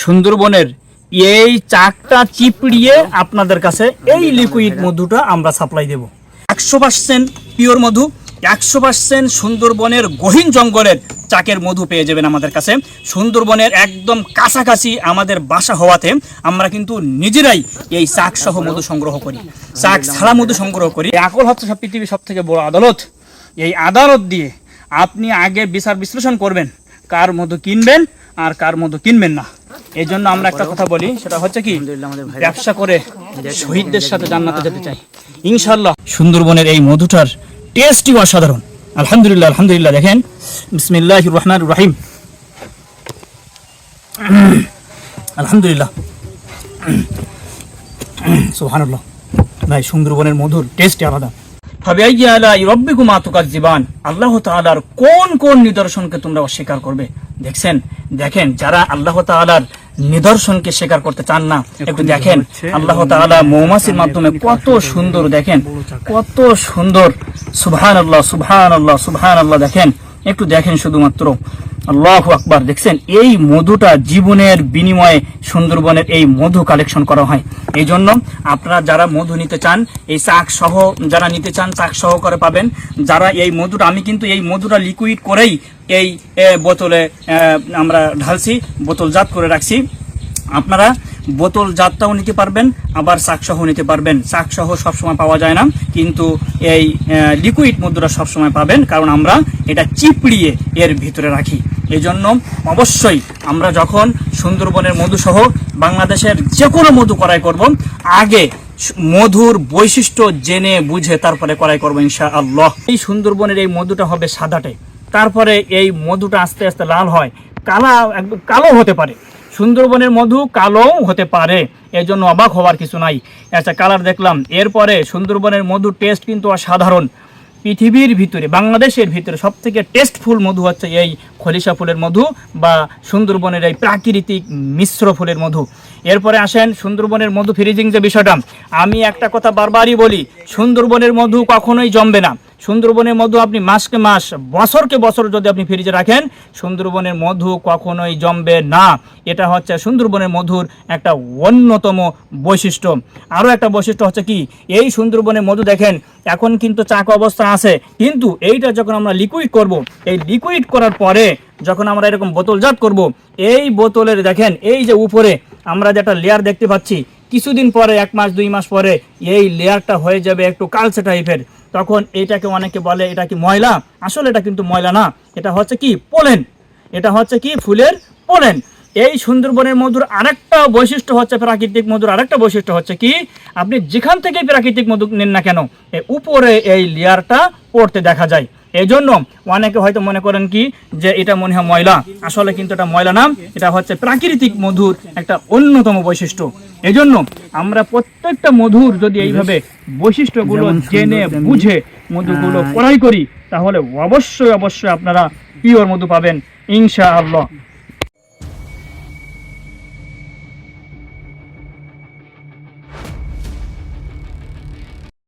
সুন্দরবনের এই চাকটা চিপড়িয়ে আপনাদের কাছে এই লিকুইড মধুটা আমরা সাপ্লাই দেব। 100% পিওর মধু, 100% সুন্দরবনের গহীন জঙ্গলের চাকের মধু পেয়ে যাবেন আমাদের কাছে। সুন্দরবনের একদম কাছাকাছি আমাদের বাসা হওয়াতে আমরা কিন্তু নিজেরাই এই চাক সহ মধু সংগ্রহ করি, চাক ছাড়া মধু সংগ্রহ করি। আকল হচ্ছে সব পৃথিবীর সব থেকে বড় আদালত। এই আদালত দিয়ে আপনি আগে বিচার বিশ্লেষণ করবেন কার মধু কিনবেন আর কার মধু কিনবেন না। এই জন্য আমরা একটা কথা বলি, সেটা হচ্ছে কি, ব্যবসা করে শহীদদের সাথে জান্নাতে যেতে চাই ইনশাআল্লাহ। সুন্দরবনের এই মধুটার টেস্টই অসাধারণ। আলহামদুলিল্লাহ, আলহামদুলিল্লাহ। দেখেন, বিসমিল্লাহির রহমানির রহিম। আলহামদুলিল্লাহ, সুবহানাল্লাহ। ভাই, সুন্দরবনের মধুর টেস্ট আলাদা। আল্লাহ তাআলার কোন কোন নিদর্শনকে তোমরা অস্বীকার করবে? দেখেন যারা আল্লাহ তাআলার নিদর্শনকে স্বীকার করতে চান না, একটু দেখেন আল্লাহ তাআলা মৌমাছির মাধ্যমে কত সুন্দর, দেখেন কত সুন্দর। সুবহানাল্লাহ, সুবহানাল্লাহ, সুবহানাল্লাহ। দেখেন, একটু দেখেন শুধুমাত্র। আল্লাহু আকবার। দেখছেন, এই মধুটা জীবনের বিনিময়ে সুন্দরবনের এই মধু কালেকশন করা হয়। এই জন্য আপনারা যারা মধু নিতে চান, এই চাক সহ যারা নিতে চান, চাক সহ করে পাবেন। যারা এই মধুটা, আমি কিন্তু এই মধুটা লিকুইড করেই এই বোতলে আমরা ঢালছি, বোতলজাত করে রাখছি। আপনারা বোতল জাতটাও নিতে পারবেন, আবার চাকসহ নিতে পারবেন। চাকসহ সবসময় পাওয়া যায় না, কিন্তু এই লিকুইড মধুটা সবসময় পাবেন, কারণ আমরা এটা চিপড়িয়ে এর ভিতরে রাখি। এই জন্য অবশ্যই আমরা যখন সুন্দরবনের মধুসহ বাংলাদেশের যে কোনো মধু ক্রয় করব, আগে মধুর বৈশিষ্ট্য জেনে বুঝে তারপরে ক্রয় করবো ইনশাআল্লাহ। এই সুন্দরবনের এই মধুটা হবে সাদাটে, তারপরে এই মধুটা আস্তে আস্তে লাল হয়, কালো হতে পারে। সুন্দরবনের মধু কালোও হতে পারে, এই জন্য অবাক হওয়ার কিছু নাই। আচ্ছা, কালার দেখলাম। এরপরে সুন্দরবনের মধুর টেস্ট কিন্তু অসাধারণ। পৃথিবীর ভিতরে, বাংলাদেশের ভিতরে সব থেকে টেস্টফুল মধু হচ্ছে এই খলিশা ফুলের মধু বা সুন্দরবনের এই প্রাকৃতিক মিশ্র ফুলের মধু। এরপরে আসেন সুন্দরবনের মধু ফ্রিজিং যে বিষয়টা, আমি একটা কথা বারবারই বলি, সুন্দরবনের মধু কখনোই জমবে না। সুন্দরবনের মধু আপনি মাসকে মাস, বছরকে বছর যদি আপনি ফ্রিজে রাখেন, সুন্দরবনের মধু কখনোই জমবে না। এটা হচ্ছে সুন্দরবনের মধুর একটা অন্যতম বৈশিষ্ট্য। আরও একটা বৈশিষ্ট্য হচ্ছে কি, এই সুন্দরবনের মধু দেখেন এখন কিন্তু চাক অবস্থা আছে, কিন্তু এইটা যখন আমরা লিকুইড করব, এই লিকুইড করার পরে যখন আমরা এরকম বোতলজাত করব, এই বোতলের দেখেন এই যে উপরে আমরা যেটা লেয়ার দেখতে পাচ্ছি, কিছুদিন পরে, 1 মাস 2 মাস পরে এই লেয়ারটা হয়ে যাবে একটু কালচে টাইপের। তখন এটাকে অনেকে বলে এটা কি ময়লা, আসলে এটা কিন্তু ময়লা না, এটা হচ্ছে কি পোলেন, এটা হচ্ছে কি ফুলের পোলেন। এই সুন্দরবনের মধুর আরেকটা বৈশিষ্ট্য হচ্ছে, প্রাকৃতিক মধুর আরেকটা বৈশিষ্ট্য হচ্ছে কি, আপনি যেখান থেকে প্রাকৃতিক মধু নেন না কেন, উপরে এই লেয়ারটা পড়তে দেখা যায়। এই জন্য অনেকে হয়তো মনে করেন কি যে এটা মনে হয় ময়লা, আসলে কিন্তু এটা ময়লা না, এটা হচ্ছে প্রাকৃতিক মধুর একটা অন্যতম বৈশিষ্ট্য। এই জন্য আমরা প্রত্যেকটা মধুর যদি এইভাবে বৈশিষ্ট্যগুলো জেনে বুঝে মধুগুলো ক্রয় করি, তাহলে অবশ্যই অবশ্যই আপনারা পিওর মধু পাবেন ইনশাআল্লাহ।